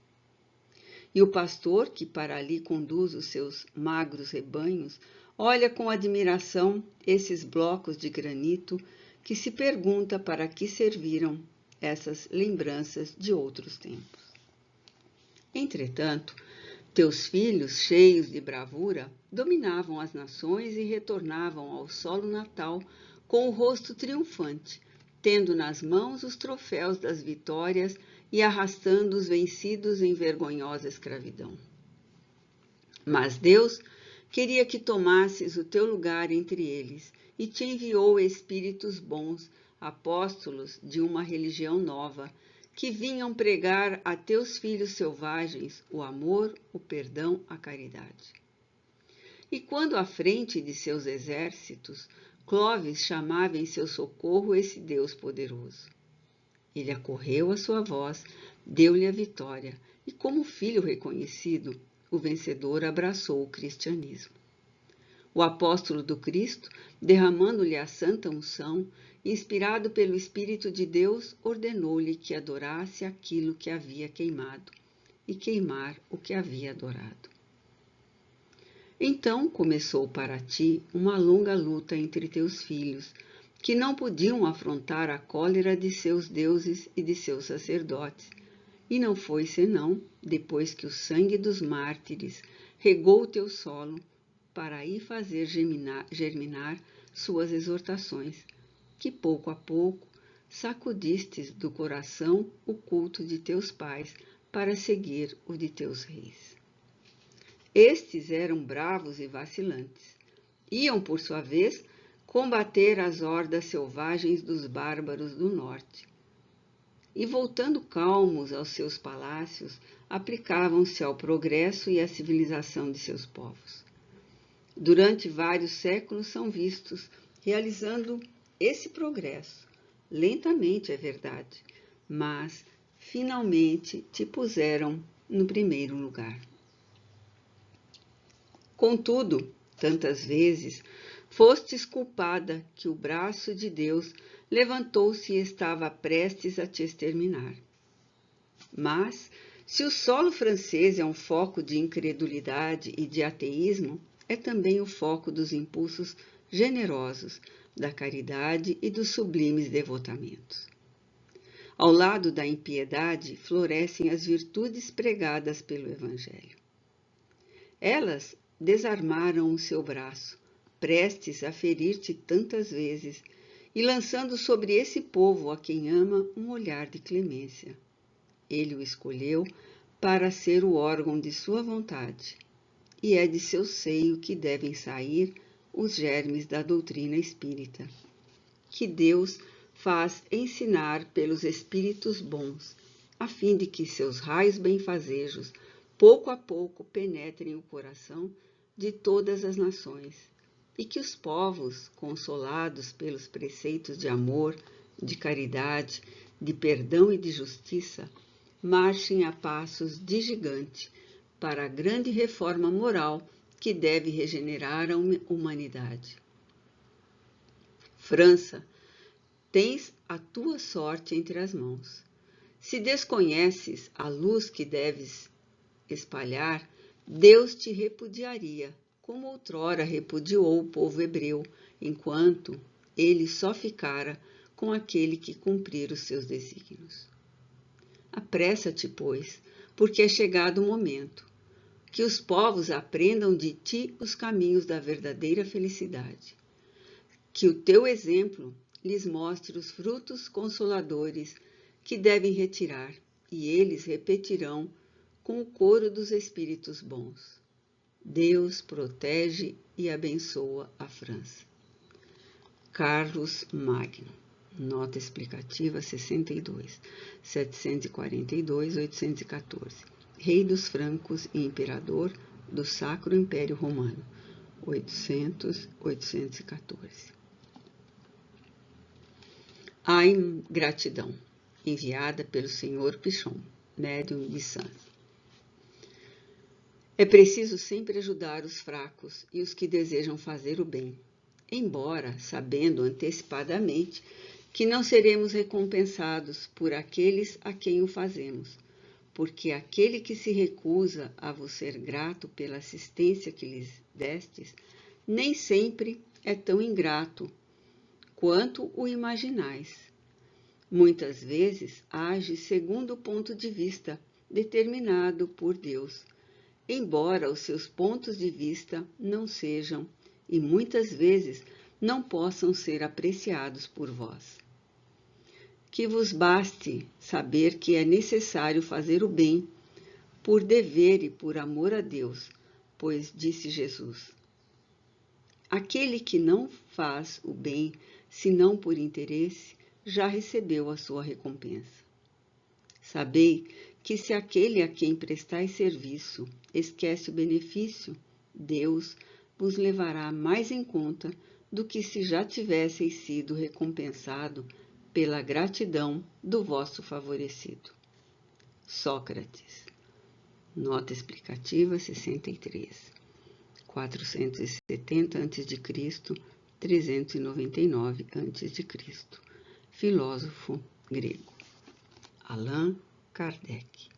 E o pastor que para ali conduz os seus magros rebanhos olha com admiração esses blocos de granito que se pergunta para que serviram essas lembranças de outros tempos. Entretanto, teus filhos, cheios de bravura, dominavam as nações e retornavam ao solo natal com o rosto triunfante, tendo nas mãos os troféus das vitórias e arrastando os vencidos em vergonhosa escravidão. Mas Deus queria que tomasses o teu lugar entre eles e te enviou espíritos bons, apóstolos de uma religião nova, que vinham pregar a teus filhos selvagens o amor, o perdão, a caridade. E quando à frente de seus exércitos, Clovis chamava em seu socorro esse Deus poderoso. Ele acorreu à sua voz, deu-lhe a vitória, e como filho reconhecido, o vencedor abraçou o cristianismo. O apóstolo do Cristo, derramando-lhe a santa unção, inspirado pelo Espírito de Deus, ordenou-lhe que adorasse aquilo que havia queimado e queimar o que havia adorado. Então começou para ti uma longa luta entre teus filhos, que não podiam afrontar a cólera de seus deuses e de seus sacerdotes, e não foi senão depois que o sangue dos mártires regou o teu solo, para aí fazer germinar suas exortações, que pouco a pouco sacudistes do coração o culto de teus pais para seguir o de teus reis. Estes eram bravos e vacilantes. Iam, por sua vez, combater as hordas selvagens dos bárbaros do norte. E, voltando calmos aos seus palácios, aplicavam-se ao progresso e à civilização de seus povos. Durante vários séculos são vistos realizando esse progresso. Lentamente, é verdade, mas finalmente te puseram no primeiro lugar. Contudo, tantas vezes fostes culpada que o braço de Deus levantou-se e estava prestes a te exterminar. Mas, se o solo francês é um foco de incredulidade e de ateísmo, é também o foco dos impulsos generosos, da caridade e dos sublimes devotamentos. Ao lado da impiedade florescem as virtudes pregadas pelo Evangelho. Elas desarmaram o seu braço, prestes a ferir-te tantas vezes, e lançando sobre esse povo a quem ama um olhar de clemência. Ele o escolheu para ser o órgão de sua vontade, e é de seu seio que devem sair os germes da doutrina espírita, que Deus faz ensinar pelos espíritos bons, a fim de que seus raios benfazejos, pouco a pouco, penetrem o coração de todas as nações, e que os povos, consolados pelos preceitos de amor, de caridade, de perdão e de justiça, marchem a passos de gigante para a grande reforma moral que deve regenerar a humanidade. França, tens a tua sorte entre as mãos. Se desconheces a luz que deves espalhar, Deus te repudiaria, como outrora repudiou o povo hebreu, enquanto ele só ficara com aquele que cumprir os seus desígnios. Apressa-te, pois, porque é chegado o momento, que os povos aprendam de ti os caminhos da verdadeira felicidade, que o teu exemplo lhes mostre os frutos consoladores que devem retirar, e eles repetirão com o coro dos espíritos bons. Deus protege e abençoa a França. Carlos Magno. Nota explicativa 62, 742-814. Rei dos Francos e Imperador do Sacro Império Romano, 800-814. A ingratidão, enviada pelo Sr. Pichon, médium de Sanz. É preciso sempre ajudar os fracos e os que desejam fazer o bem, embora sabendo antecipadamente que não seremos recompensados por aqueles a quem o fazemos, porque aquele que se recusa a vos ser grato pela assistência que lhes destes, nem sempre é tão ingrato quanto o imaginais. Muitas vezes age segundo o ponto de vista determinado por Deus, embora os seus pontos de vista não sejam, e muitas vezes não possam ser apreciados por vós. Que vos baste saber que é necessário fazer o bem por dever e por amor a Deus, pois disse Jesus: aquele que não faz o bem, senão por interesse, já recebeu a sua recompensa. Sabei que se aquele a quem prestais serviço esquece o benefício, Deus vos levará mais em conta do que se já tivesseis sido recompensado pela gratidão do vosso favorecido. Sócrates. Nota explicativa 63. 470 a.C., 399 a.C. Filósofo grego. Allan Kardec.